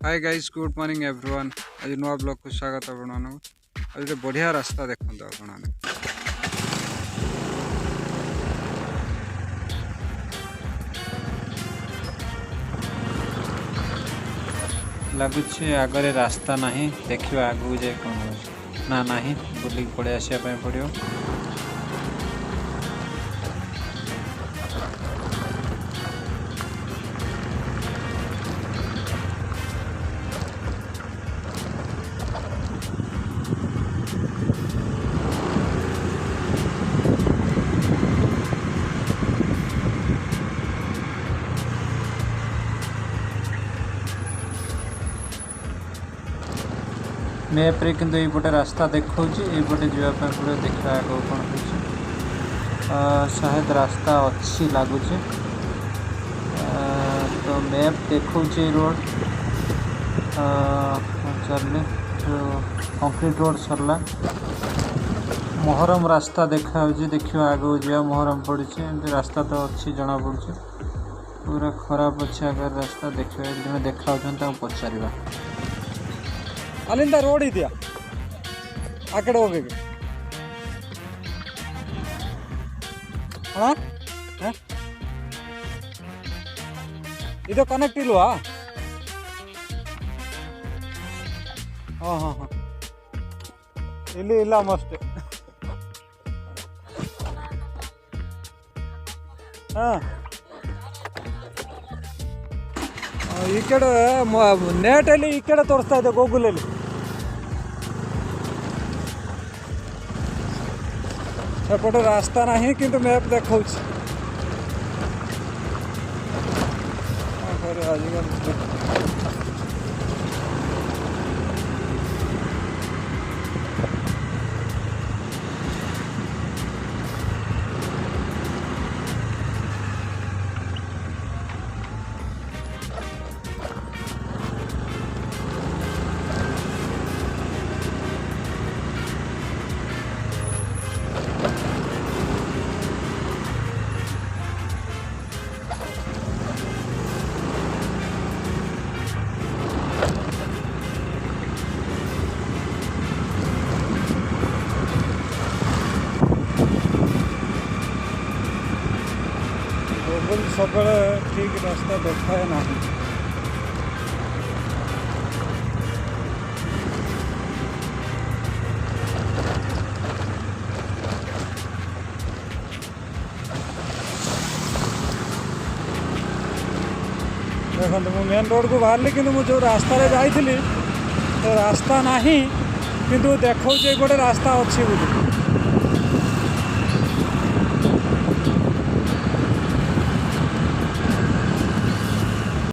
Hi guys, good morning everyone. आज नुआ blog को स्वागत आपण आज बढ़िया रास्ता देखते आपण लगुच आगे रास्ता नहीं देखा आगू जाए कौन ना नहीं बुलिक पड़े आसापी पड़ो। मैप रे किंतु यपटे रास्ता देखा यपटे जावाई पड़े देखा आगे कौन हो शायद रास्ता अच्छी लगुच तो मैप देखा रोड चलने कंक्रीट रोड सरला मोहरम रास्ता देखा देखिए आगे जा मोहरम पड़ी रास्ता तो अच्छी जना पड़ी पूरा खराब अच्छे आगे रास्ता देखिए जब देखा पचार अलिंद रोड ಇದೆಯಾ ಆ ಕಡೆ ಹೋಗಬೇಕು ಇದು ಕನೆಕ್ಟ್ ಇಲ್ವಾ ಇಲ್ಲಿ ಇಲ್ಲ ಮಸ್ಟ್ ಈ ಕಡೆ ನೆಟಲ್ಲಿ ಈ ಕಡೆ ತೋರಿಸ್ತಾ ಇದೆ ಗೂಗಲಲ್ಲಿ एपटे रास्ता नहीं किंतु मैप देखा सब ठीक रास्ता देखाए ना। देखो मुझे मेन रोड को बाहर कि मुझे जो रास्ता जाइली तो रास्ता नहीं किंतु देखा गोटे रास्ता अच्छी बोली